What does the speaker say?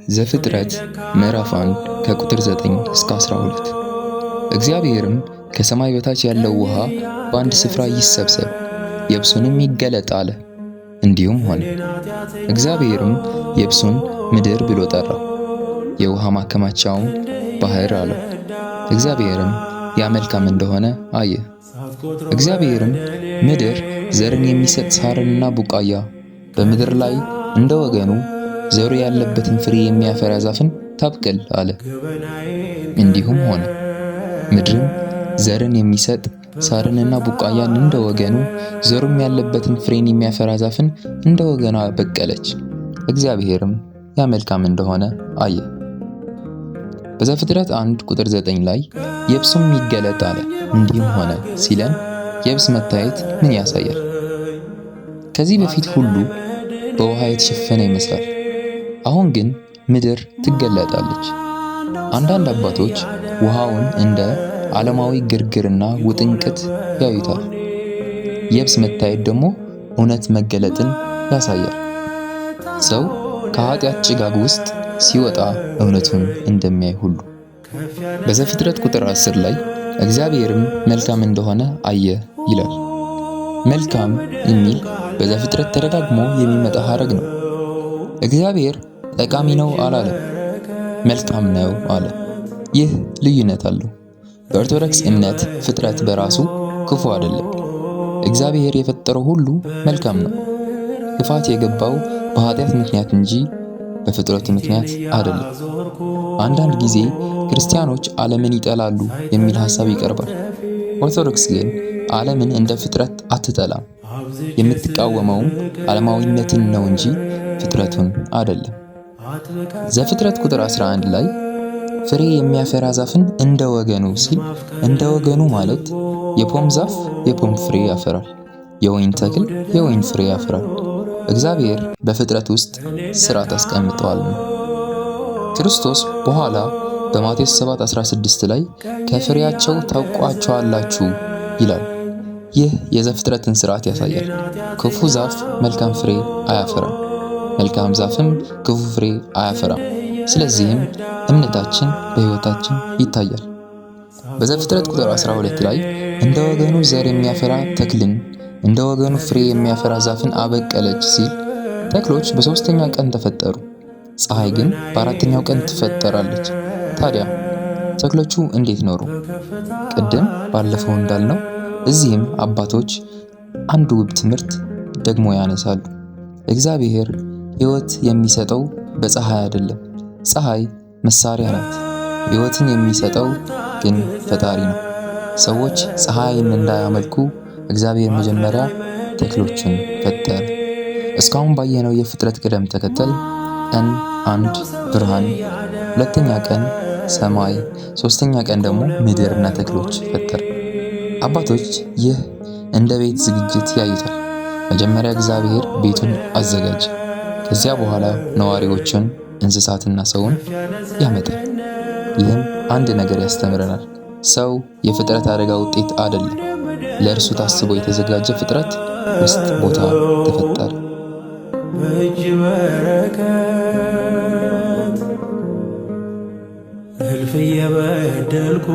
ዘፍጥረት ምዕራፍ 1 ከቁጥር 9 እስከ 12። እግዚአብሔርም ከሰማይ በታች ያለው ውሃ በአንድ ስፍራ ይሰብሰብ፣ የብሱንም ይገለጥ አለ። እንዲሁም ሆነ። እግዚአብሔርም የብሱን ምድር ብሎ ጠራው፣ የውሃ ማከማቻውም ባሕር አለው። እግዚአብሔርም ያ መልካም እንደሆነ አየ። እግዚአብሔርም ምድር ዘርን የሚሰጥ ሣርንና ቡቃያ በምድር ላይ እንደ ወገኑ ዘሩ ያለበትን ፍሬ የሚያፈራ ዛፍን ታብቅል አለ። እንዲሁም ሆነ። ምድርም ዘርን የሚሰጥ ሣርንና ቡቃያን እንደ ወገኑ ዘሩም ያለበትን ፍሬን የሚያፈራ ዛፍን እንደ ወገኗ በቀለች። እግዚአብሔርም ያ መልካም እንደሆነ አየ። በዘፍጥረት 1 ቁጥር 9 ላይ የብሱም ይገለጥ አለ እንዲሁም ሆነ ሲለን የብስ መታየት ምን ያሳያል? ከዚህ በፊት ሁሉ በውሃ የተሸፈነ ይመስላል። አሁን ግን ምድር ትገለጣለች። አንዳንድ አባቶች ውሃውን እንደ ዓለማዊ ግርግርና ውጥንቅጥ ያዩታል። የብስ መታየት ደግሞ እውነት መገለጥን ያሳያል። ሰው ከኃጢአት ጭጋግ ውስጥ ሲወጣ እውነቱን እንደሚያይ ሁሉ። በዘፍጥረት ቁጥር 10 ላይ እግዚአብሔርም መልካም እንደሆነ አየ ይላል። መልካም የሚል በዘፍጥረት ተደጋግሞ የሚመጣ ሐረግ ነው። እግዚአብሔር ጠቃሚ ነው አላለም፣ መልካም ነው አለ። ይህ ልዩነት አለው። በኦርቶዶክስ እምነት ፍጥረት በራሱ ክፉ አይደለም። እግዚአብሔር የፈጠረው ሁሉ መልካም ነው። ክፋት የገባው በኃጢአት ምክንያት እንጂ በፍጥረቱ ምክንያት አይደለም። አንዳንድ ጊዜ ክርስቲያኖች ዓለምን ይጠላሉ የሚል ሐሳብ ይቀርባል። ኦርቶዶክስ ግን ዓለምን እንደ ፍጥረት አትጠላም። የምትቃወመውም ዓለማዊነትን ነው እንጂ ፍጥረቱን አይደለም። ዘፍጥረት ቁጥር 11 ላይ ፍሬ የሚያፈራ ዛፍን እንደ ወገኑ ሲል እንደ ወገኑ ማለት የፖም ዛፍ የፖም ፍሬ ያፈራል፣ የወይን ተክል የወይን ፍሬ ያፈራል። እግዚአብሔር በፍጥረት ውስጥ ሥርዓት አስቀምጠዋል ነው። ክርስቶስ በኋላ በማቴዎስ 7:16 ላይ ከፍሬያቸው ታውቋቸዋላችሁ ይላል። ይህ የዘፍጥረትን ሥርዓት ያሳያል። ክፉ ዛፍ መልካም ፍሬ አያፈራም፣ መልካም ዛፍም ክፉ ፍሬ አያፈራም። ስለዚህም እምነታችን በሕይወታችን ይታያል። በዘፍጥረት ቁጥር 12 ላይ እንደ ወገኑ ዘር የሚያፈራ ተክልን እንደ ወገኑ ፍሬ የሚያፈራ ዛፍን አበቀለች ሲል ተክሎች በሦስተኛ ቀን ተፈጠሩ፣ ፀሐይ ግን በአራተኛው ቀን ትፈጠራለች። ታዲያ ተክሎቹ እንዴት ኖሩ? ቅድም ባለፈው እንዳልነው እዚህም አባቶች አንድ ውብ ትምህርት ደግሞ ያነሳሉ። እግዚአብሔር ሕይወት የሚሰጠው በፀሐይ አይደለም። ፀሐይ መሳሪያ ናት። ሕይወትን የሚሰጠው ግን ፈጣሪ ነው። ሰዎች ፀሐይን እንዳያመልኩ እግዚአብሔር መጀመሪያ ተክሎችን ፈጠረ። እስካሁን ባየነው የፍጥረት ቅደም ተከተል ቀን 1 ብርሃን፣ ሁለተኛ ቀን ሰማይ፣ ሶስተኛ ቀን ደግሞ ምድርና ተክሎች ፈጠረ። አባቶች ይህ እንደ ቤት ዝግጅት ያዩታል። መጀመሪያ እግዚአብሔር ቤቱን አዘጋጀ። ከዚያ በኋላ ነዋሪዎችን እንስሳትና ሰውን ያመጣል። ይህም አንድ ነገር ያስተምረናል። ሰው የፍጥረት አደጋ ውጤት አይደለም። ለእርሱ ታስቦ የተዘጋጀ ፍጥረት ውስጥ ቦታ ተፈጠረ። እጅ በረከት እልፍ የበደልኩ